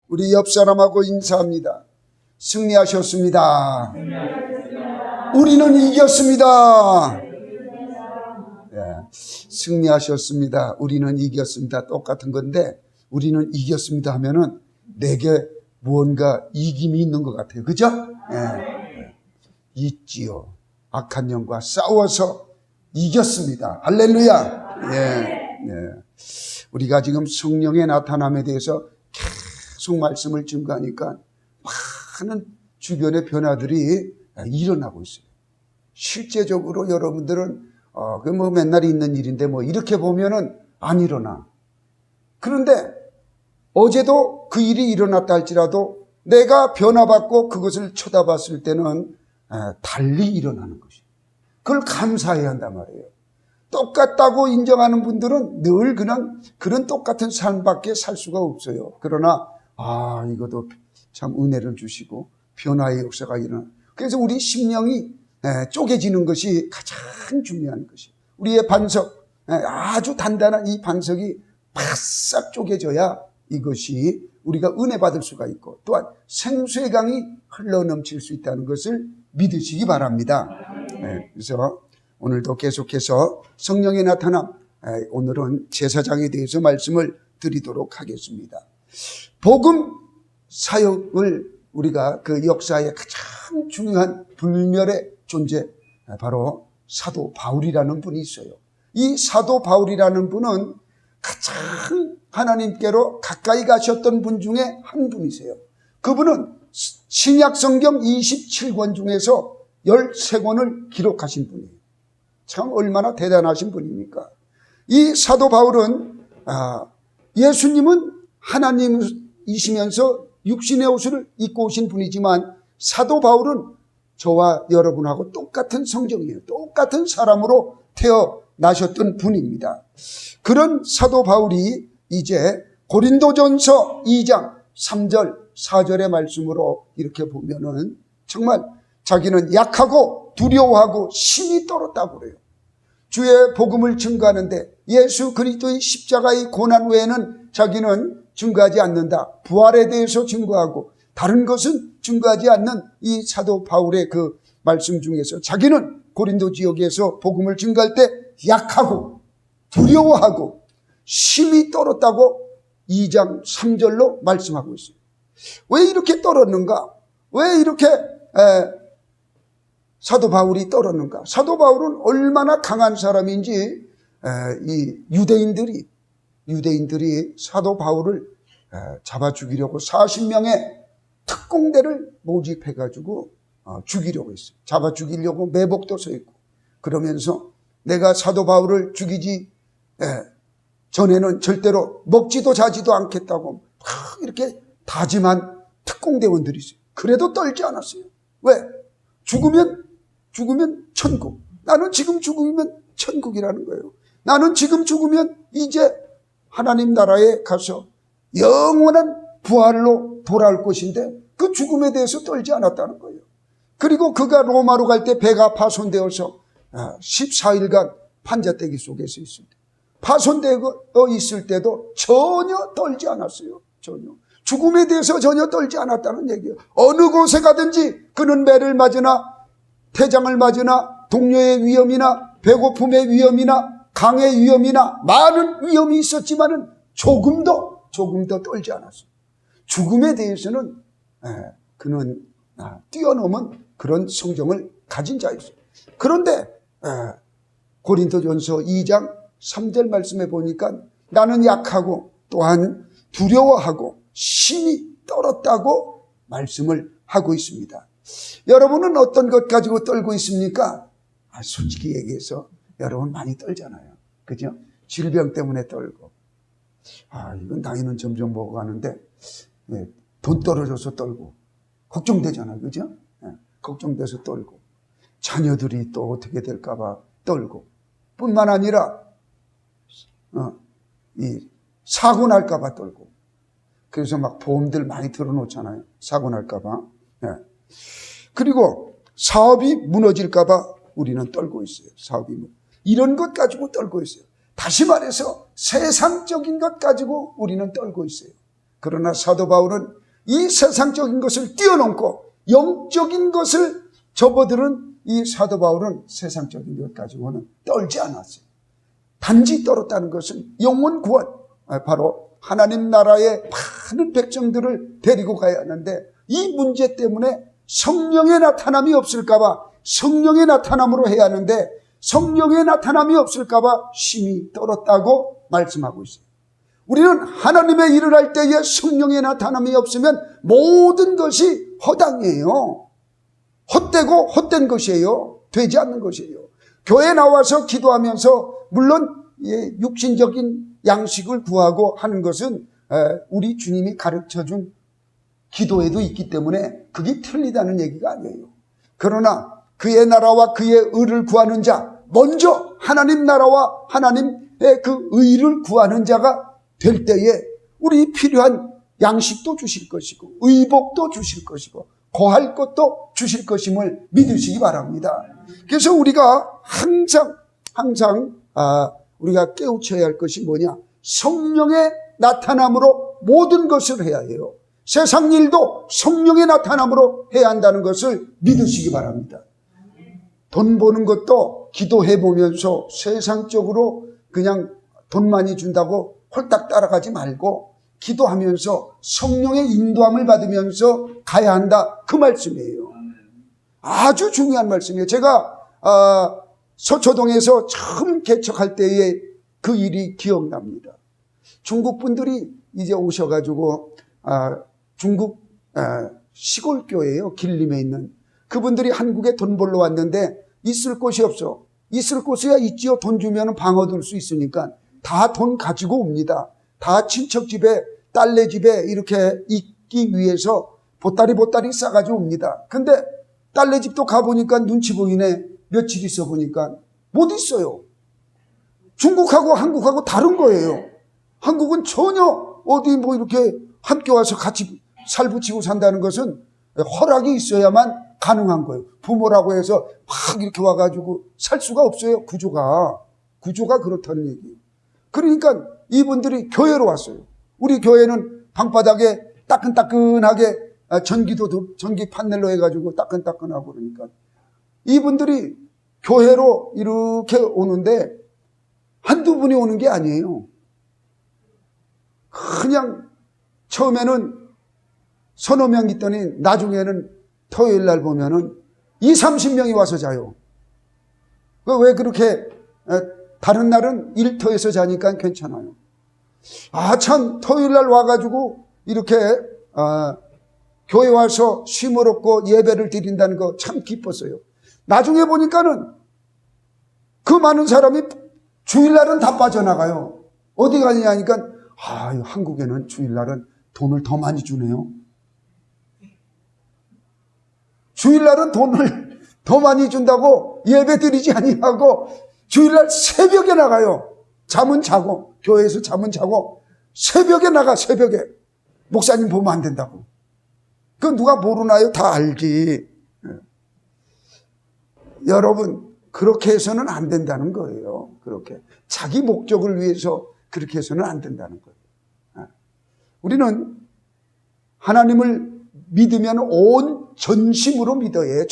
우리 옆 사람하고 인사합니다. 승리하셨습니다. 우리는 이겼습니다. 승리하셨습니다. 우리는 이겼습니다. 똑같은 건데 우리는 이겼습니다 하면은 내게 무언가 이김이 있는 것 같아요. 그죠? 있지요. 악한 영과 싸워서 이겼습니다. 할렐루야. 우리가 지금 성령의 나타남에 대해서 계속 말씀을 증거하니까 많은 주변의 변화들이 일어나고 있어요. 실제적으로 여러분들은 그 뭐 맨날 있는 일인데 뭐 이렇게 보면은 안 일어나. 그런데 어제도 그 일이 일어났다 할지라도 내가 변화받고 그것을 쳐다봤을 때는 달리 일어나는 것이에요. 그걸 감사해야 한단 말이에요. 똑같다고 인정하는 분들은 늘 그냥 그런 똑같은 삶밖에 살 수가 없어요. 그러나 이것도 참 은혜를 주시고 변화의 역사가 일어나. 그래서 우리 심령이 쪼개지는 것이 가장 중요한 것이에요. 우리의 반석, 아주 단단한 이 반석이 바싹 쪼개져야 이것이 우리가 은혜 받을 수가 있고 또한 생수의 강이 흘러넘칠 수 있다는 것을 믿으시기 바랍니다. 그래서 오늘도 계속해서 성령의 나타남, 오늘은 제사장에 대해서 말씀을 드리도록 하겠습니다. 복음 사역을 우리가 그 역사의 가장 중요한 불멸의 존재, 바로 사도 바울이라는 분이 있어요. 이 사도 바울이라는 분은 가장 하나님께로 가까이 가셨던 분 중에 한 분이세요. 그분은 신약 성경 27권 중에서 13권을 기록하신 분이에요. 참 얼마나 대단하신 분입니까? 이 사도 바울은 예수님은 하나님이시면서 육신의 옷을 입고 오신 분이지만 사도 바울은 저와 여러분하고 똑같은 성정이에요. 똑같은 사람으로 태어나셨던 분입니다. 그런 사도 바울이 이제 고린도전서 2장 3절 4절의 말씀으로 이렇게 보면은 정말 자기는 약하고 두려워하고 심히 떨었다고 그래요. 주의 복음을 증거하는데 예수 그리스도의 십자가의 고난 외에는 자기는 증거하지 않는다. 부활에 대해서 증거하고 다른 것은 증거하지 않는 이 사도 바울의 그 말씀 중에서 자기는 고린도 지역에서 복음을 증거할 때 약하고 두려워하고 심히 떨었다고 2장 3절로 말씀하고 있어요. 왜 이렇게 떨었는가? 왜 이렇게 사도 바울이 떨었는가? 사도 바울은 얼마나 강한 사람인지 이 유대인들이 사도 바울을 잡아 죽이려고 40명의 특공대를 모집해가지고 죽이려고 했어요. 잡아 죽이려고 매복도 서 있고 그러면서 내가 사도 바울을 죽이지 전에는 절대로 먹지도 자지도 않겠다고 이렇게 다짐한 특공대원들이 있어요. 그래도 떨지 않았어요. 왜? 죽으면 천국. 나는 지금 죽으면 천국이라는 거예요. 나는 지금 죽으면 이제 하나님 나라에 가서 영원한 부활로 돌아올 것인데 그 죽음에 대해서 떨지 않았다는 거예요. 그리고 그가 로마로 갈 때 배가 파손되어서 14일간 판자떼기 속에서 있을 때 파손되어 있을 때도 전혀 떨지 않았어요. 전혀. 죽음에 대해서 전혀 떨지 않았다는 얘기예요. 어느 곳에 가든지 그는 매를 맞으나 태장을 맞으나 동료의 위험이나 배고픔의 위험이나 강의 위험이나 많은 위험이 있었지만은 조금도 떨지 않았어요. 죽음에 대해서는 그는 뛰어넘은 그런 성정을 가진 자였어요. 그런데 고린도전서 2장 3절 말씀에 보니까 나는 약하고 또한 두려워하고 심히 떨었다고 말씀을 하고 있습니다. 여러분은 어떤 것 가지고 떨고 있습니까? 솔직히 얘기해서 여러분 많이 떨잖아요. 그죠? 질병 때문에 떨고 이건 나이는 점점 먹어가는데 돈 떨어져서 떨고 걱정되잖아요. 그죠? 걱정돼서 떨고 자녀들이 또 어떻게 될까 봐 떨고 뿐만 아니라 이 사고 날까 봐 떨고 그래서 막 보험들 많이 들어놓잖아요. 사고 날까 봐. 그리고 사업이 무너질까 봐 우리는 떨고 있어요. 이런 것 가지고 떨고 있어요. 다시 말해서 세상적인 것 가지고 우리는 떨고 있어요. 그러나 사도 바울은 이 세상적인 것을 뛰어넘고 영적인 것을 접어들은 이 사도 바울은 세상적인 것 가지고는 떨지 않았어요. 단지 떨었다는 것은 영혼 구원, 바로 하나님 나라의 많은 백성들을 데리고 가야 하는데 이 문제 때문에 성령의 나타남이 없을까봐 성령의 나타남으로 해야 하는데 성령의 나타남이 없을까봐 심히 떨었다고 말씀하고 있어요. 우리는 하나님의 일을 할 때에 성령의 나타남이 없으면 모든 것이 허당이에요. 헛되고 헛된 것이에요. 되지 않는 것이에요. 교회 나와서 기도하면서 물론 육신적인 양식을 구하고 하는 것은 우리 주님이 가르쳐준 기도에도 있기 때문에 그게 틀리다는 얘기가 아니에요. 그러나 그의 나라와 그의 의를 구하는 자, 먼저 하나님 나라와 하나님의 그 의를 구하는 자가 될 때에 우리 필요한 양식도 주실 것이고 의복도 주실 것이고 거할 것도 주실 것임을 믿으시기 바랍니다. 그래서 우리가 항상 우리가 깨우쳐야 할 것이 뭐냐? 성령의 나타남으로 모든 것을 해야 해요. 세상 일도 성령의 나타남으로 해야 한다는 것을 믿으시기 바랍니다. 돈 버는 것도 기도해 보면서 세상적으로 그냥 돈 많이 준다고 홀딱 따라가지 말고 기도하면서 성령의 인도함을 받으면서 가야 한다. 그 말씀이에요. 아주 중요한 말씀이에요. 제가 서초동에서 처음 개척할 때의 그 일이 기억납니다. 중국 분들이 이제 오셔가지고 중국 시골 교회예요. 길림에 있는. 그분들이 한국에 돈 벌러 왔는데 있을 곳이 없어. 있을 곳이야 있지요. 돈 주면 방 얻을 수 있으니까 다 돈 가지고 옵니다. 다 친척 집에 딸네 집에 이렇게 있기 위해서 보따리 싸가지고 옵니다. 근데 딸네 집도 가보니까 눈치 보이네. 며칠 있어 보니까 못 있어요. 중국하고 한국하고 다른 거예요. 한국은 전혀 어디 뭐 이렇게 함께 와서 같이 살붙이고 산다는 것은 허락이 있어야만 가능한 거예요. 부모라고 해서 막 이렇게 와가지고 살 수가 없어요. 구조가 그렇다는 얘기예요. 그러니까 이분들이 교회로 왔어요. 우리 교회는 방바닥에 따끈따끈하게 전기 판넬로 해가지고 따끈따끈하고 그러니까 이분들이 교회로 이렇게 오는데 한두 분이 오는 게 아니에요. 그냥 처음에는 서너 명 있더니 나중에는 토요일 날 보면은 20-30명이 와서 자요. 왜 그렇게 다른 날은 일터에서 자니까 괜찮아요. 참 토요일 날 와가지고 이렇게 교회 와서 쉼을 얻고 예배를 드린다는 거 참 기뻤어요. 나중에 보니까는 그 많은 사람이 주일날은 다 빠져나가요. 어디 가느냐 하니까 한국에는 주일날은 돈을 더 많이 주네요. 주일날은 돈을 더 많이 준다고 예배 드리지 아니하고 주일날 새벽에 나가요. 잠은 자고 교회에서 잠은 자고 새벽에 나가. 새벽에 목사님 보면 안 된다고. 그건 누가 모르나요? 다 알지. 여러분 그렇게 해서는 안 된다는 거예요. 그렇게 자기 목적을 위해서 그렇게 해서는 안 된다는 거예요. 우리는 하나님을 믿으면 온 전심으로 믿어야 해요.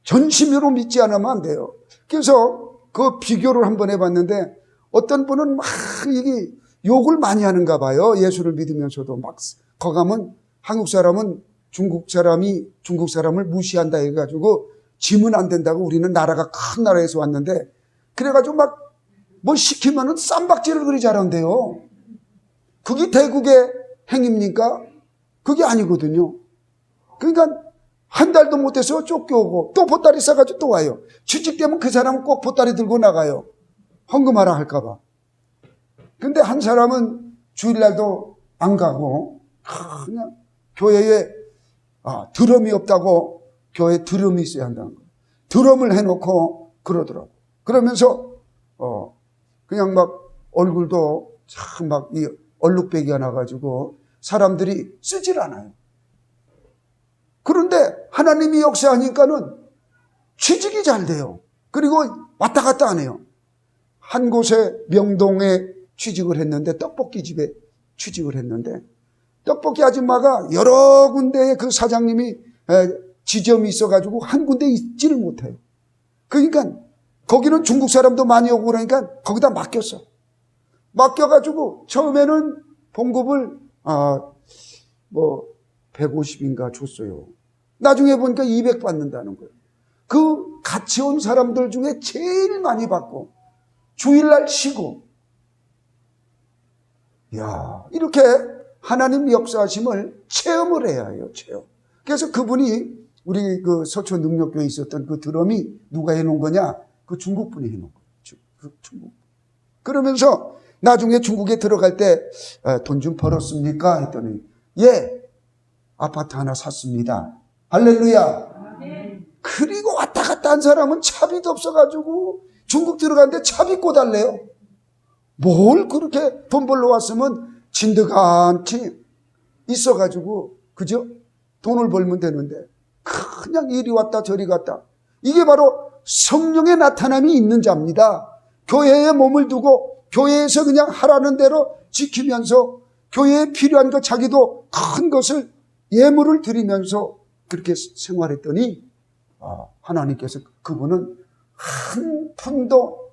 전심으로 믿지 않으면 안 돼요. 그래서 그 비교를 한번 해봤는데 어떤 분은 막 이게 욕을 많이 하는가 봐요. 예수를 믿으면서도 막 거가면 한국 사람은 중국 사람을 무시한다 해가지고 지면 안 된다고. 우리는 나라가 큰 나라에서 왔는데 그래가지고 막 뭐 시키면은 쌈박질을 그리 잘한대요. 그게 대국의 행입니까? 그게 아니거든요. 그러니까 한 달도 못해서 쫓겨오고 또 보따리 싸가지고 또 와요. 취직되면 그 사람은 꼭 보따리 들고 나가요. 헌금하라 할까봐. 근데 한 사람은 주일날도 안 가고 그냥 교회에 드럼이 없다고 교회에 드럼이 있어야 한다는 거예요. 드럼을 해놓고 그러더라고. 그러면서 그냥 막 얼굴도 참 막 이 얼룩배기가 나가지고 사람들이 쓰질 않아요. 그런데 하나님이 역사하니까는 취직이 잘 돼요. 그리고 왔다 갔다 안 해요. 한 곳에 명동에 취직을 했는데 떡볶이 집에 취직을 했는데 떡볶이 아줌마가 여러 군데에 그 사장님이 지점이 있어가지고 한 군데 있지를 못해요. 그러니까 거기는 중국 사람도 많이 오고 그러니까 거기다 맡겼어. 맡겨가지고 처음에는 봉급을 150인가 줬어요. 나중에 보니까 200 받는다는 거예요. 그 같이 온 사람들 중에 제일 많이 받고 주일날 쉬고. 이렇게 하나님 역사하심을 체험을 해야 해요. 체험. 그래서 그분이 우리 그 서초 능력교회에 있었던 그 드럼이 누가 해놓은 거냐? 그 중국 분이 해놓은 거예요. 그 중국. 그러면서 나중에 중국에 들어갈 때 돈 좀 벌었습니까? 했더니 예, 아파트 하나 샀습니다. 할렐루야. 그리고 왔다 갔다 한 사람은 차비도 없어가지고 중국 들어갔는데 차비 꿔달래요. 뭘 그렇게 돈 벌러 왔으면 진드간치 있어가지고 그죠? 돈을 벌면 되는데 그냥 이리 왔다 저리 갔다. 이게 바로 성령의 나타남이 있는 자입니다. 교회에 몸을 두고 교회에서 그냥 하라는 대로 지키면서 교회에 필요한 것 자기도 큰 것을 예물을 드리면서 그렇게 생활했더니 하나님께서 그분은 한 푼도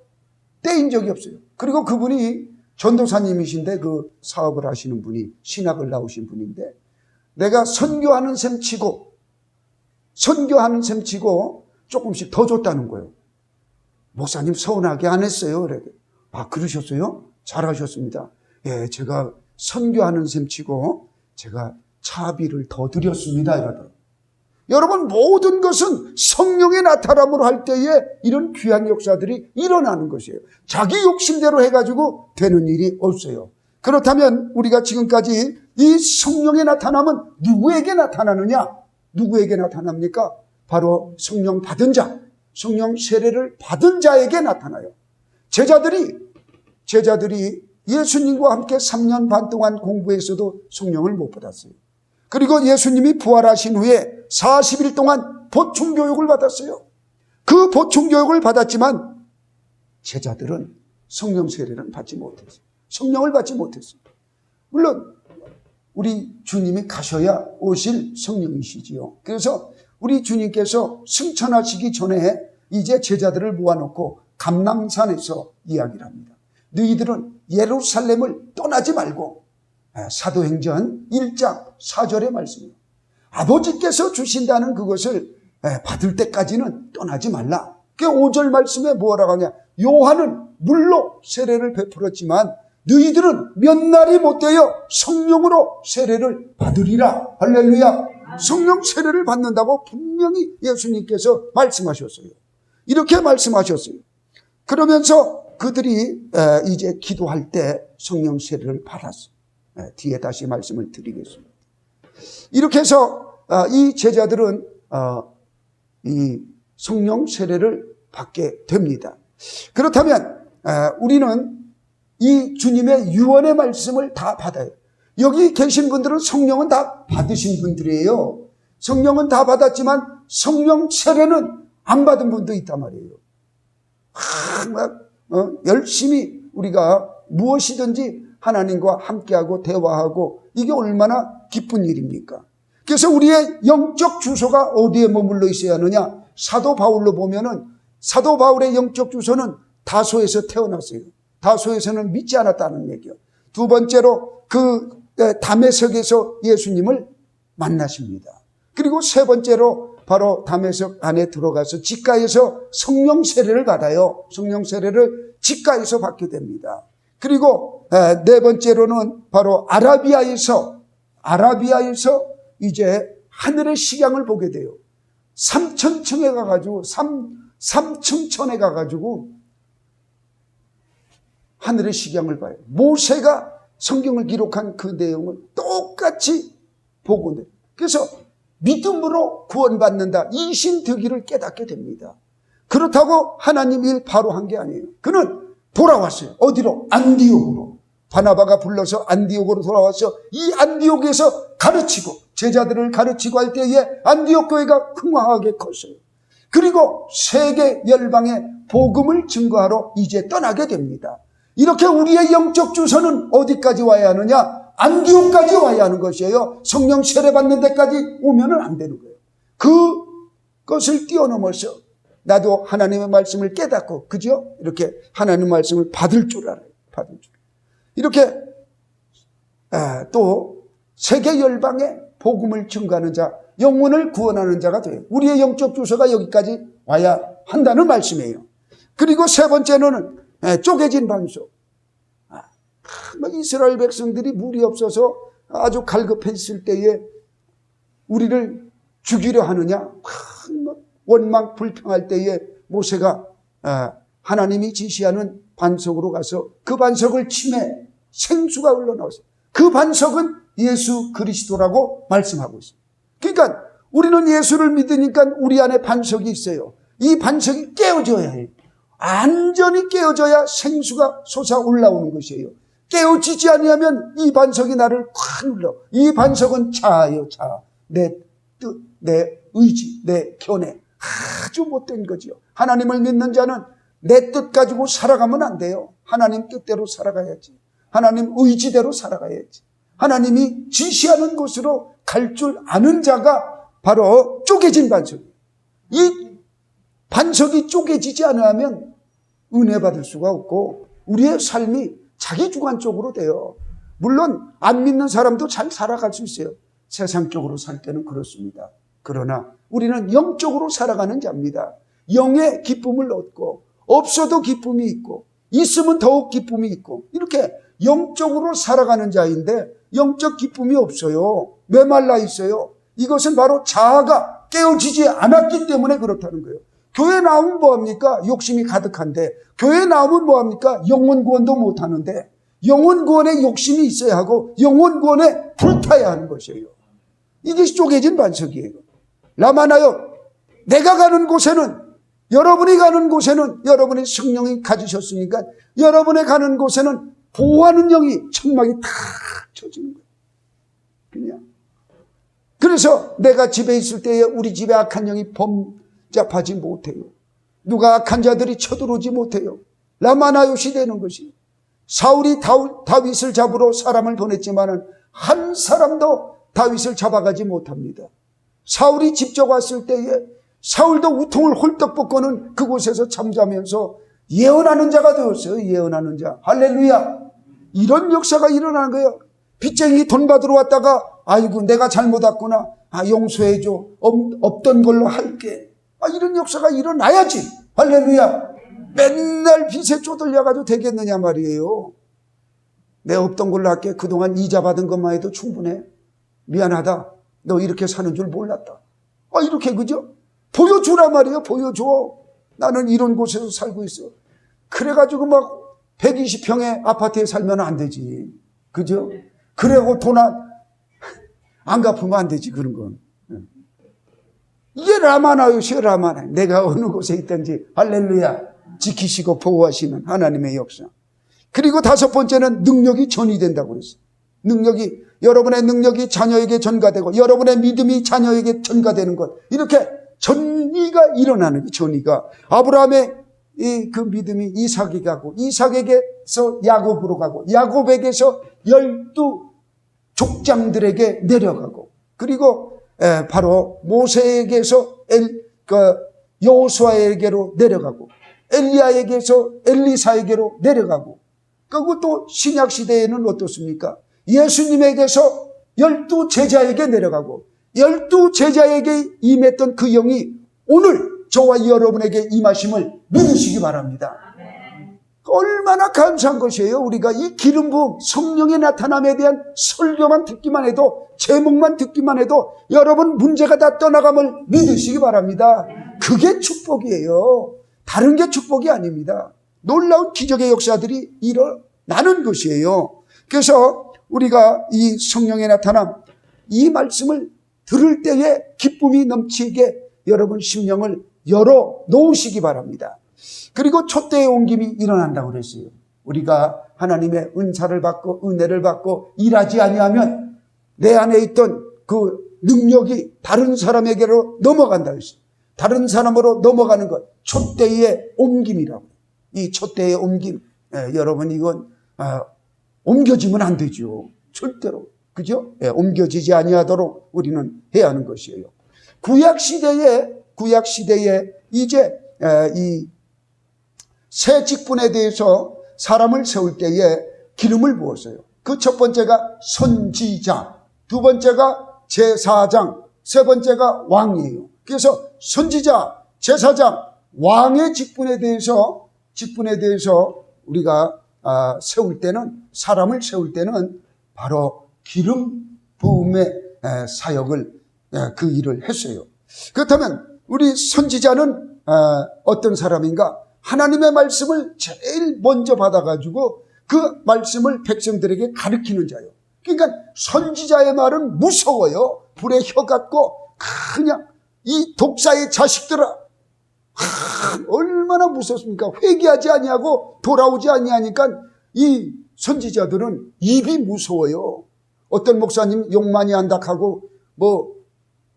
떼인 적이 없어요. 그리고 그분이 전도사님이신데 그 사업을 하시는 분이 신학을 나오신 분인데 내가 선교하는 셈 치고 조금씩 더 줬다는 거예요. 목사님 서운하게 안 했어요. 그래. 그러셨어요? 잘하셨습니다. 예, 제가 선교하는 셈 치고 제가 차비를 더 드렸습니다. 이러더라고요. 여러분, 모든 것은 성령의 나타남으로 할 때에 이런 귀한 역사들이 일어나는 것이에요. 자기 욕심대로 해가지고 되는 일이 없어요. 그렇다면 우리가 지금까지 이 성령의 나타남은 누구에게 나타나느냐? 누구에게 나타납니까? 바로 성령 받은 자, 성령 세례를 받은 자에게 나타나요. 제자들이 예수님과 함께 3년 반 동안 공부했어도 성령을 못 받았어요. 그리고 예수님이 부활하신 후에 40일 동안 보충교육을 받았어요. 그 보충교육을 받았지만 제자들은 성령 세례를 받지 못했어요. 성령을 받지 못했어요. 물론 우리 주님이 가셔야 오실 성령이시지요. 그래서 우리 주님께서 승천하시기 전에 이제 제자들을 모아놓고 감람산에서 이야기를 합니다. 너희들은 예루살렘을 떠나지 말고, 사도행전 1장 4절의 말씀이에요. 아버지께서 주신다는 그것을 받을 때까지는 떠나지 말라. 그 5절 말씀에 뭐라고 하냐? 요한은 물로 세례를 베풀었지만 너희들은 몇 날이 못되어 성령으로 세례를 받으리라. 할렐루야. 성령 세례를 받는다고 분명히 예수님께서 말씀하셨어요. 이렇게 말씀하셨어요. 그러면서 그들이 이제 기도할 때 성령 세례를 받았어요. 뒤에 다시 말씀을 드리겠습니다. 이렇게 해서 이 제자들은 이 성령 세례를 받게 됩니다. 그렇다면 우리는 이 주님의 유언의 말씀을 다 받아요. 여기 계신 분들은 성령은 다 받으신 분들이에요. 성령은 다 받았지만 성령 세례는 안 받은 분도 있단 말이에요. 열심히 우리가 무엇이든지 하나님과 함께하고 대화하고 이게 얼마나 기쁜 일입니까? 그래서 우리의 영적 주소가 어디에 머물러 있어야 하느냐? 사도 바울로 보면은 사도 바울의 영적 주소는 다소에서 태어났어요. 다소에서는 믿지 않았다는 얘기요. 두 번째로 그 다메섹에서 예수님을 만나십니다. 그리고 세 번째로 바로 다메섹 안에 들어가서 직가에서 성령 세례를 받아요. 성령 세례를 직가에서 받게 됩니다. 그리고 네 번째로는 바로 아라비아에서 이제 하늘의 식양을 보게 돼요. 3,000층에 가가지고 3층천에 가가지고 하늘의 식양을 봐요. 모세가 성경을 기록한 그 내용을 똑같이 보고 돼요. 그래서 믿음으로 구원받는다. 이신득의를 깨닫게 됩니다. 그렇다고 하나님 일 바로 한 게 아니에요. 그는 돌아왔어요. 어디로? 안디옥으로. 바나바가 불러서 안디옥으로 돌아와서 이 안디옥에서 가르치고 제자들을 가르치고 할 때에 안디옥 교회가 흥황하게 컸어요. 그리고 세계 열방에 복음을 증거하러 이제 떠나게 됩니다. 이렇게 우리의 영적 주소는 어디까지 와야 하느냐? 안디옥까지 와야 하는 것이에요. 성령 세례받는 데까지 오면은 안 되는 거예요. 그것을 뛰어넘어서 나도 하나님의 말씀을 깨닫고, 그죠? 이렇게 하나님의 말씀을 받을 줄 알아요. 받을 줄. 이렇게 또 세계 열방에 복음을 증거하는 자, 영혼을 구원하는 자가 돼요. 우리의 영적 주소가 여기까지 와야 한다는 말씀이에요. 그리고 세 번째는 쪼개진 반석. 이스라엘 백성들이 물이 없어서 아주 갈급했을 때에 우리를 죽이려 하느냐, 원망 불평할 때에 모세가 하나님이 지시하는 반석으로 가서 그 반석을 치매 생수가 흘러나왔어요. 그 반석은 예수 그리스도라고 말씀하고 있어요. 그러니까 우리는 예수를 믿으니까 우리 안에 반석이 있어요. 이 반석이 깨어져야 해요. 완전히 깨어져야 생수가 솟아 올라오는 것이에요. 깨어지지 아니하면 이 반석이 나를 콱 눌러. 이 반석은 자아예요, 자아. 내 뜻, 내 의지, 내 견해. 아주 못된 거지요. 하나님을 믿는 자는 내 뜻 가지고 살아가면 안 돼요. 하나님 뜻대로 살아가야지. 하나님 의지대로 살아가야지. 하나님이 지시하는 곳으로 갈 줄 아는 자가 바로 쪼개진 반석이에요. 이 반석이 쪼개지지 않으면 은혜 받을 수가 없고 우리의 삶이 자기 주관적으로 돼요. 물론 안 믿는 사람도 잘 살아갈 수 있어요. 세상적으로 살 때는 그렇습니다. 그러나 우리는 영적으로 살아가는 자입니다. 영의 기쁨을 얻고 없어도 기쁨이 있고 있으면 더욱 기쁨이 있고 이렇게 영적으로 살아가는 자인데 영적 기쁨이 없어요. 메말라 있어요. 이것은 바로 자아가 깨어지지 않았기 때문에 그렇다는 거예요. 교회 나오면 뭐합니까? 욕심이 가득한데 교회 나오면 뭐합니까? 영혼 구원도 못하는데 영혼 구원에 욕심이 있어야 하고 영혼 구원에 불타야 하는 것이에요. 이게 쪼개진 반석이에요. 라마나요, 내가 가는 곳에는 여러분이 가는 곳에는 여러분의 성령이 가지셨으니까 여러분의 가는 곳에는 보호하는 영이 천막이 탁 쳐지는 거예요. 그냥. 그래서 내가 집에 있을 때에 우리 집에 악한 영이 범잡하지 못해요. 누가 악한 자들이 쳐들어오지 못해요. 라마나요시 되는 것이. 사울이 다윗을 잡으러 사람을 보냈지만은 한 사람도 다윗을 잡아가지 못합니다. 사울이 직접 왔을 때에 사울도 우통을 홀떡 벗고는 그곳에서 잠자면서 예언하는 자가 되었어요. 예언하는 자. 할렐루야. 이런 역사가 일어나는 거예요. 빚쟁이 돈 받으러 왔다가 아이고 내가 잘못 왔구나. 용서해줘. 없던 걸로 할게. 이런 역사가 일어나야지. 할렐루야. 맨날 빚에 쪼들려가지고 되겠느냐 말이에요. 내가 없던 걸로 할게. 그동안 이자 받은 것만 해도 충분해. 미안하다. 너 이렇게 사는 줄 몰랐다. 이렇게 그죠? 보여주라 말이에요. 보여줘. 나는 이런 곳에서 살고 있어. 그래가지고 막 120평의 아파트에 살면 안 되지. 그죠? 그래고 돈 안 갚으면 안 되지. 그런 건. 이게 라마나요시요. 라마나. 내가 어느 곳에 있든지 할렐루야 지키시고 보호하시는 하나님의 역사. 그리고 다섯 번째는 능력이 전이된다고 그랬어요. 여러분의 능력이 자녀에게 전가되고 여러분의 믿음이 자녀에게 전가되는 것. 이렇게 전이가 일어나는 거예요. 전이가. 아브라함의 그 믿음이 이삭에게 가고 이삭에게서 야곱으로 가고 야곱에게서 12 족장들에게 내려가고 그리고 바로 모세에게서 여호수아에게로 내려가고 엘리야에게서 엘리사에게로 내려가고 그리고 또 신약 시대에는 어떻습니까? 예수님에게서 12 제자에게 내려가고 12 제자에게 임했던 그 영이 오늘 저와 여러분에게 임하심을 믿으시기 바랍니다. 얼마나 감사한 것이에요. 우리가 이 기름 부음 성령의 나타남에 대한 설교만 듣기만 해도 제목만 듣기만 해도 여러분 문제가 다 떠나감을 믿으시기 바랍니다. 그게 축복이에요. 다른 게 축복이 아닙니다. 놀라운 기적의 역사들이 일어나는 것이에요. 그래서 우리가 이 성령의 나타남 이 말씀을 들을 때에 기쁨이 넘치게 여러분 심령을 열어 놓으시기 바랍니다. 그리고 촛대의 옮김이 일어난다고 그랬어요. 우리가 하나님의 은사를 받고 은혜를 받고 일하지 아니하면 내 안에 있던 그 능력이 다른 사람에게로 넘어간다 그랬어요. 다른 사람으로 넘어가는 것, 촛대의 옮김이라고. 이 촛대의 옮김, 여러분 이건 옮겨지면 안 되죠. 절대로. 그죠? 예, 옮겨지지 아니하도록 우리는 해야 하는 것이에요. 구약시대에 이제 이 새 직분에 대해서 사람을 세울 때에 기름을 부었어요. 그 첫 번째가 선지자, 두 번째가 제사장, 세 번째가 왕이에요. 그래서 선지자, 제사장, 왕의 직분에 대해서 우리가 세울 때는, 사람을 세울 때는 바로 기름 부음의 사역을, 그 일을 했어요. 그렇다면 우리 선지자는 어떤 사람인가? 하나님의 말씀을 제일 먼저 받아가지고 그 말씀을 백성들에게 가르치는 자예요. 그러니까 선지자의 말은 무서워요. 불의 혀 같고 그냥 이 독사의 자식들아, 얼마나 무섭습니까? 회개하지 아니하고 돌아오지 아니하니까 이 선지자들은 입이 무서워요. 어떤 목사님 욕 많이 한다 하고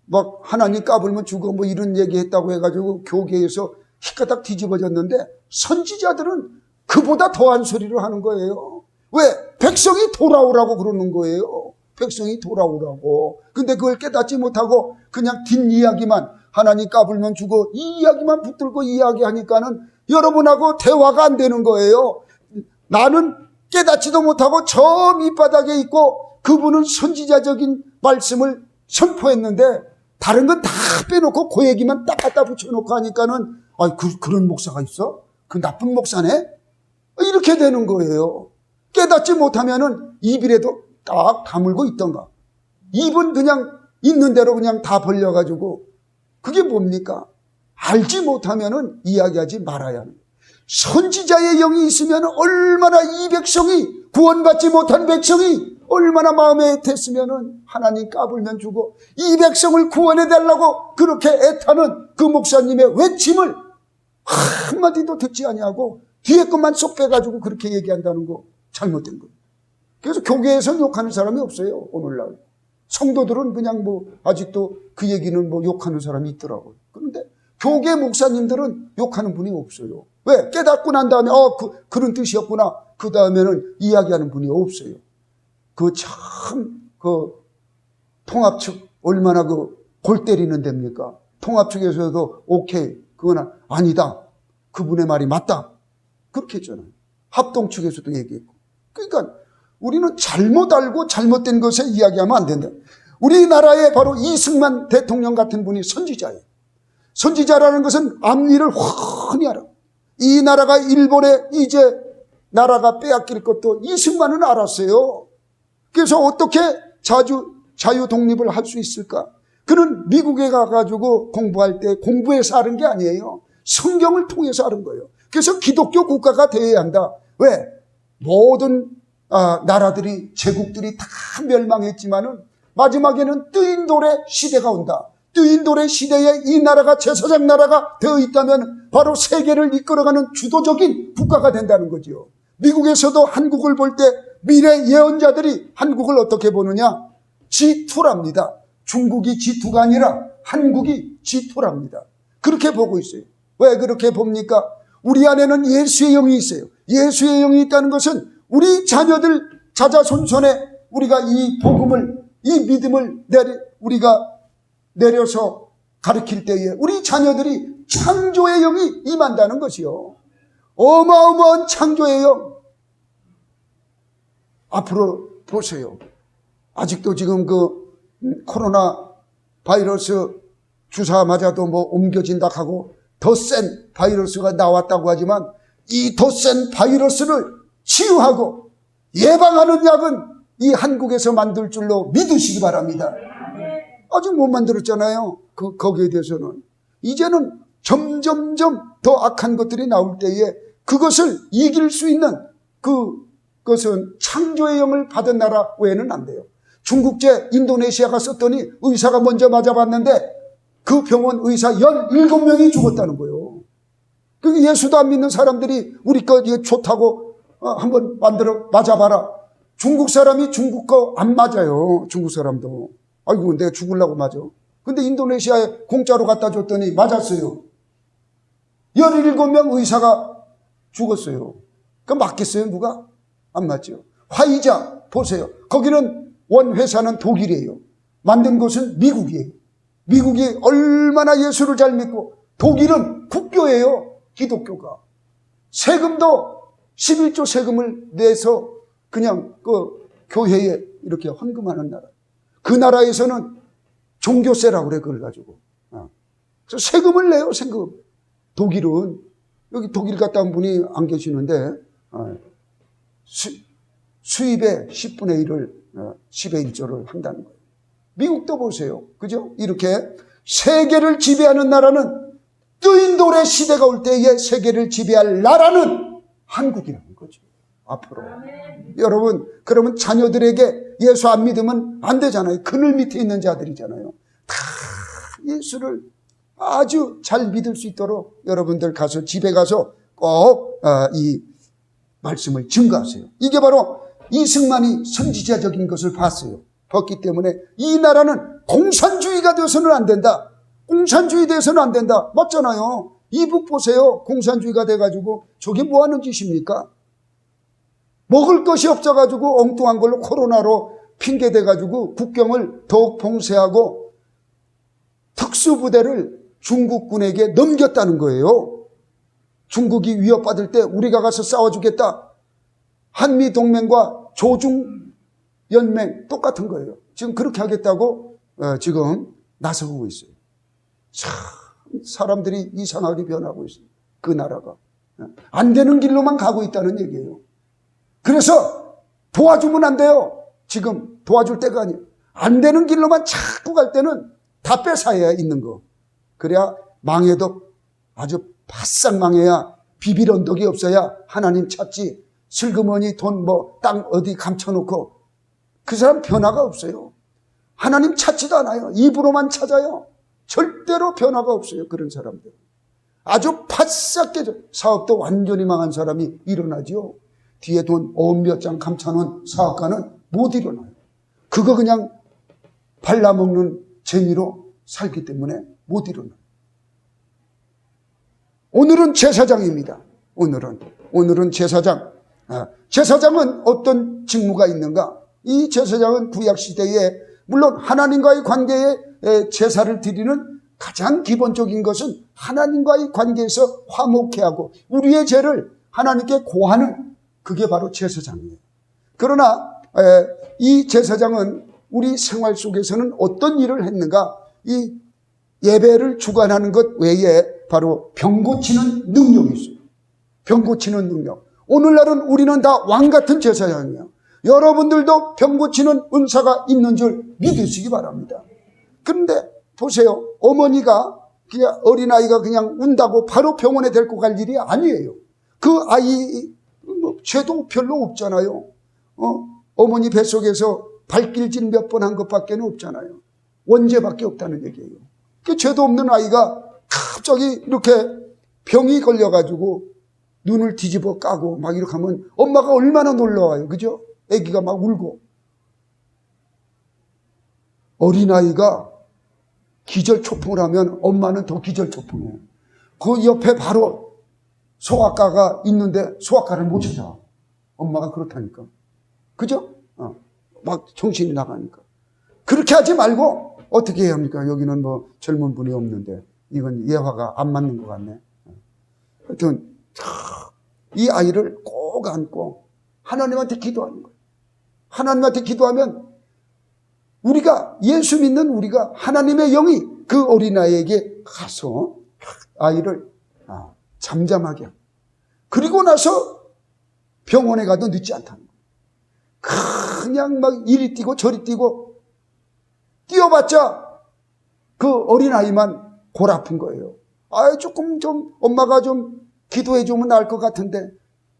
막 하나님 까불면 죽어 이런 얘기했다고 해가지고 교계에서 희까닥 뒤집어졌는데, 선지자들은 그보다 더한 소리를 하는 거예요. 왜? 백성이 돌아오라고 그러는 거예요. 백성이 돌아오라고. 근데 그걸 깨닫지 못하고 그냥 뒷이야기만, 하나님 까불면 죽어, 이 이야기만 붙들고 이야기하니까는 여러분하고 대화가 안 되는 거예요. 나는 깨닫지도 못하고 저 밑바닥에 있고 그분은 선지자적인 말씀을 선포했는데 다른 건 다 빼놓고 그 얘기만 딱 갖다 붙여놓고 하니까는 그런 목사가 있어? 그 나쁜 목사네? 이렇게 되는 거예요. 깨닫지 못하면은 입이라도 딱 다물고 있던가. 입은 그냥 있는 대로 그냥 다 벌려가지고, 그게 뭡니까? 알지 못하면은 이야기하지 말아야 하는 거예요. 선지자의 영이 있으면 얼마나 이 백성이, 구원받지 못한 백성이 얼마나 마음에 애탔으면은 하나님 까불면 죽어, 이 백성을 구원해달라고 그렇게 애타는 그 목사님의 외침을 한마디도 듣지 아니하고 뒤에 것만 쏙 빼가지고 그렇게 얘기한다는 거 잘못된 거예요. 그래서 교계에서는 욕하는 사람이 없어요. 오늘날 성도들은 그냥 아직도 그 얘기는 욕하는 사람이 있더라고요. 그런데 교계 목사님들은 욕하는 분이 없어요. 왜? 깨닫고 난 다음에 그런 뜻이었구나, 그 다음에는 이야기하는 분이 없어요. 통합 측 얼마나 골 때리는 데입니까? 통합 측에서도 오케이, 그건 아니다, 그분의 말이 맞다, 그렇게 했잖아요. 합동 측에서도 얘기했고. 그러니까 우리는 잘못 알고 잘못된 것에 이야기하면 안 된다. 우리나라에 바로 이승만 대통령 같은 분이 선지자예요. 선지자라는 것은 앞일을 훤히 알아. 이 나라가 일본에 이제 나라가 빼앗길 것도 이승만은 알았어요. 그래서 어떻게 자유 독립을 할 수 있을까? 그는 미국에 가가지고 공부할 때 공부해서 하는 게 아니에요. 성경을 통해서 하는 거예요. 그래서 기독교 국가가 되어야 한다. 왜? 모든 나라들이, 제국들이 다 멸망했지만은 마지막에는 뜨인 돌의 시대가 온다. 뜨인 돌의 시대에 이 나라가 제사장 나라가 되어 있다면 바로 세계를 이끌어가는 주도적인 국가가 된다는 거죠. 미국에서도 한국을 볼 때 미래 예언자들이 한국을 어떻게 보느냐? G2랍니다. 중국이 G2가 아니라 한국이 G2랍니다. 그렇게 보고 있어요. 왜 그렇게 봅니까? 우리 안에는 예수의 영이 있어요. 예수의 영이 있다는 것은 우리 자녀들 자자손손에 우리가 이 복음을, 이 믿음을 우리가 내려서 가르칠 때에 우리 자녀들이 창조의 영이 임한다는 것이요. 어마어마한 창조의 영. 앞으로 보세요. 아직도 지금 코로나 바이러스 주사 맞아도 옮겨진다 하고 더 센 바이러스가 나왔다고 하지만 이 더 센 바이러스를 치유하고 예방하는 약은 이 한국에서 만들 줄로 믿으시기 바랍니다. 아직 못 만들었잖아요. 거기에 대해서는. 이제는 점점점 더 악한 것들이 나올 때에 그것을 이길 수 있는 그것은 창조의 영을 받은 나라 외에는 안 돼요. 중국제 인도네시아가 썼더니 의사가 먼저 맞아봤는데 그 병원 의사 17명이 죽었다는 거예요. 그 예수도 안 믿는 사람들이 우리 거 이게 좋다고 한번 맞아봐라. 중국 사람이 중국 거 안 맞아요. 중국 사람도. 아이고 내가 죽으려고 맞아. 근데 인도네시아에 공짜로 갖다 줬더니 맞았어요. 17명 의사가 죽었어요. 그럼 맞겠어요 누가? 안 맞죠. 화이자 보세요. 거기는 원회사는 독일이에요. 만든 곳은 미국이에요. 미국이 얼마나 예수를 잘 믿고, 독일은 국교예요. 기독교가. 세금도 11조 세금을 내서 그냥 그 교회에 이렇게 헌금하는 나라. 그 나라에서는 종교세라고 그래, 그걸 가지고. 그래서 세금을 내요, 세금. 독일은, 여기 독일 갔다 온 분이 안 계시는데, 수입의 10분의 1을, 10의 1조를 한다는 거예요. 미국도 보세요. 그죠? 이렇게 세계를 지배하는 나라는, 뜨인 돌의 시대가 올 때에 세계를 지배할 나라는 한국이라는 거죠. 앞으로. 여러분, 그러면 자녀들에게 예수 안 믿으면 안 되잖아요. 그늘 밑에 있는 자들이잖아요. 다 예수를 아주 잘 믿을 수 있도록 여러분들 가서, 집에 가서 꼭 이 말씀을 증거하세요. 이게 바로 이승만이 선지자적인 것을 봤어요. 봤기 때문에 이 나라는 공산주의가 되어서는 안 된다. 공산주의 돼서는 안 된다. 맞잖아요. 이북 보세요. 공산주의가 돼가지고 저게 뭐 하는 짓입니까? 먹을 것이 없어가지고 엉뚱한 걸로 코로나로 핑계대가지고 국경을 더욱 봉쇄하고 특수부대를 중국군에게 넘겼다는 거예요. 중국이 위협받을 때 우리가 가서 싸워주겠다. 한미동맹과 조중연맹 똑같은 거예요. 지금 그렇게 하겠다고 지금 나서고 있어요. 참 사람들이 이상하게 변하고 있어요. 그 나라가. 안 되는 길로만 가고 있다는 얘기예요. 그래서 도와주면 안 돼요. 지금 도와줄 때가 아니에요. 안 되는 길로만 자꾸 갈 때는 다 뺏어야 있는 거. 그래야 망해도 아주 바싹 망해야 비빌 언덕이 없어야 하나님 찾지. 슬그머니 돈 땅 어디 감춰놓고 그 사람 변화가 없어요. 하나님 찾지도 않아요. 입으로만 찾아요. 절대로 변화가 없어요. 그런 사람들. 아주 바싹 깨져. 사업도 완전히 망한 사람이 일어나죠. 뒤에 돈 5몇 장 감춰놓은 사업가는 못 일어나요. 그거 그냥 발라먹는 재미로 살기 때문에 못 일어나요. 오늘은 제사장입니다. 오늘은 제사장. 제사장은 어떤 직무가 있는가? 이 제사장은 구약시대에 물론 하나님과의 관계에 제사를 드리는 가장 기본적인 것은 하나님과의 관계에서 화목해 하고 우리의 죄를 하나님께 고하는 그게 바로 제사장이에요. 그러나 이 제사장은 우리 생활 속에서는 어떤 일을 했는가? 이 예배를 주관하는 것 외에 바로 병 고치는 능력이 있어요. 병 고치는 능력. 오늘날은 우리는 다 왕 같은 제사장이에요. 여러분들도 병 고치는 은사가 있는 줄 믿으시기 바랍니다. 그런데 보세요. 어머니가 그냥 어린아이가 그냥 운다고 바로 병원에 데리고 갈 일이 아니에요. 그 아이 죄도 별로 없잖아요. 어머니 뱃속에서 발길질 몇 번 한 것밖에 없잖아요. 원죄밖에 없다는 얘기예요. 그 죄도 없는 아이가 갑자기 이렇게 병이 걸려가지고 눈을 뒤집어 까고 막 이렇게 하면 엄마가 얼마나 놀라워요. 그죠? 아기가 막 울고. 어린아이가 기절초풍을 하면 엄마는 더 기절초풍해요. 그 옆에 바로 소아과가 있는데 소아과를 못 찾아. 엄마가 그렇다니까. 그죠? 막 정신이 나가니까. 그렇게 하지 말고 어떻게 해야 합니까? 여기는 뭐 젊은 분이 없는데 이건 예화가 안 맞는 것 같네. 하여튼 이 아이를 꼭 안고 하나님한테 기도하는 거예요. 하나님한테 기도하면 우리가 예수 믿는 우리가 하나님의 영이 그 어린아이에게 가서 아이를 잠잠하게 하고 그리고 나서 병원에 가도 늦지 않다는 거예요. 그냥 막 이리 뛰고 저리 뛰고 뛰어봤자 그 어린아이만 골 아픈 거예요. 조금 좀 엄마가 좀 기도해 주면 나을 것 같은데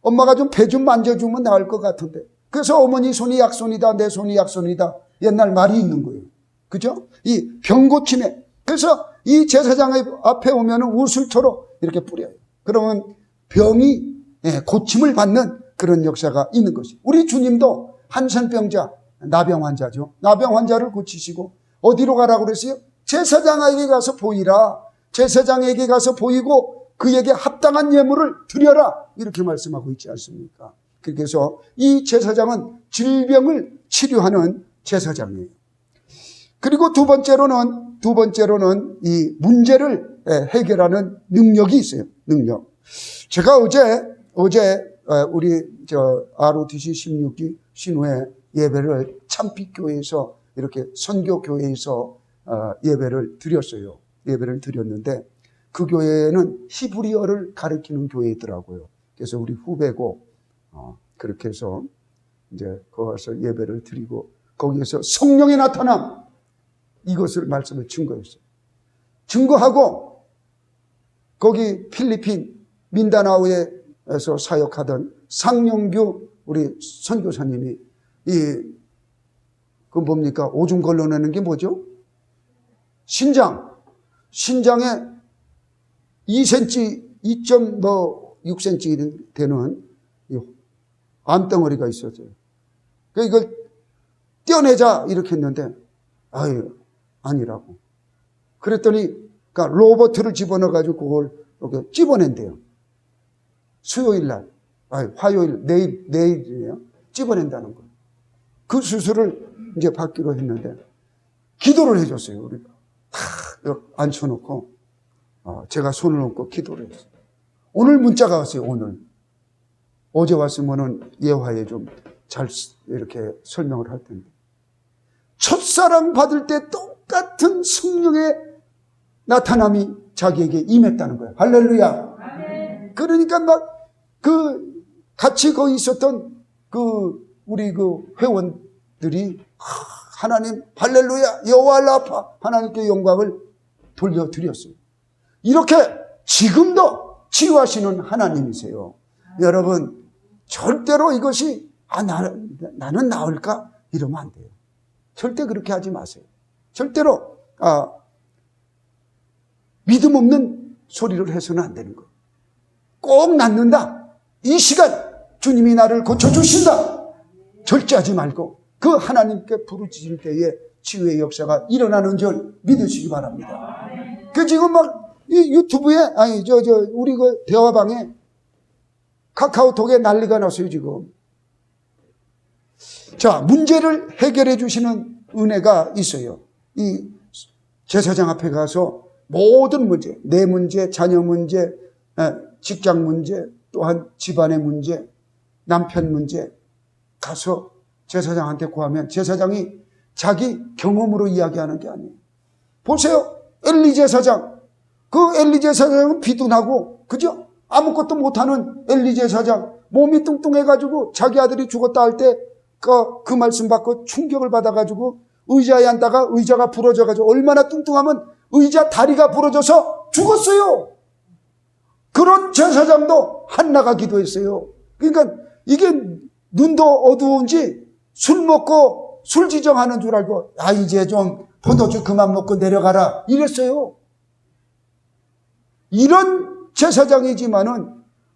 엄마가 좀 배 좀 만져주면 나을 것 같은데 그래서 어머니 손이 약손이다 내 손이 약손이다 옛날 말이 있는 거예요. 그죠? 이 병 고침에 그래서 이 제사장 앞에 오면 우슬초로 이렇게 뿌려요. 그러면 병이 고침을 받는 그런 역사가 있는 것이에요. 우리 주님도 한센병자 나병 환자죠. 나병 환자를 고치시고 어디로 가라고 그랬어요? 제사장에게 가서 보이라. 제사장에게 가서 보이고 그에게 합당한 예물을 드려라. 이렇게 말씀하고 있지 않습니까? 그렇게 해서 이 제사장은 질병을 치료하는 제사장이에요. 그리고 두 번째로는 이 문제를 해결하는 능력이 있어요. 능력. 제가 어제 우리 ROTC 16기 신후에 예배를 참빛교회에서 이렇게 선교교회에서 예배를 드렸어요. 예배를 드렸는데 그 교회는 히브리어를 가르치는 교회더라고요. 그래서 우리 후배고 그렇게 해서 이제 거기서 예배를 드리고 거기에서 성령의 나타남 이것을 말씀을 증거했어요. 증거하고 거기 필리핀 민다나오에서 사역하던 상영규 우리 선교사님이 그 뭡니까? 오줌 걸러내는 게 뭐죠? 신장에 2cm, 2.6cm 되는 암덩어리가 있었어요. 그러니까 이걸 떼어내자 이렇게 했는데 아니라고. 그랬더니 그러니까 로봇을 집어넣어가지고 그걸 이렇게 집어낸대요. 수요일 날, 화요일, 내일이에요. 집어낸다는 거예요. 그 수술을 이제 받기로 했는데 기도를 해줬어요. 우리가 탁 앉혀놓고 제가 손을 얹고 기도를 했어요. 오늘 문자가 왔어요. 오늘. 어제 왔으면은 예화에 좀 잘 이렇게 설명을 할 텐데. 첫사랑 받을 때 똑같은 성령의 나타남이 자기에게 임했다는 거예요. 할렐루야. 그러니까 막 같이 거기 있었던 우리 회원들이 하나님 할렐루야 여호와 라파 하나님께 영광을 돌려드렸어요. 이렇게 지금도 치유하시는 하나님이세요. 여러분 절대로 이것이 나는 나을까? 이러면 안 돼요. 절대 그렇게 하지 마세요. 절대로 믿음 없는 소리를 해서는 안 되는 거예요. 꼭 낫는다. 이 시간 주님이 나를 고쳐주신다. 절제하지 말고 그 하나님께 부르짖을 때에 치유의 역사가 일어나는 줄 믿으시기 바랍니다. 지금 막 이 유튜브에 우리 대화방에 카카오톡에 난리가 났어요 지금. 자, 문제를 해결해 주시는 은혜가 있어요. 이 제사장 앞에 가서 모든 문제, 내 문제, 자녀 문제, 직장 문제, 또한 집안의 문제, 남편 문제 가서 제사장한테 구하면 제사장이 자기 경험으로 이야기하는 게 아니에요. 보세요. 엘리 제사장. 그 엘리 제사장은 비둔하고 그죠? 아무것도 못하는 엘리 제사장. 몸이 뚱뚱해가지고 자기 아들이 죽었다 할 때 그 말씀 받고 충격을 받아가지고 의자에 앉다가 의자가 부러져가지고 얼마나 뚱뚱하면 의자 다리가 부러져서 죽었어요. 그런 제사장도 한나가 기도했어요. 그러니까 이게 눈도 어두운지 술 먹고 술 지정하는 줄 알고 이제 좀 포도주 그만 먹고 내려가라 이랬어요. 이런 제사장이지만은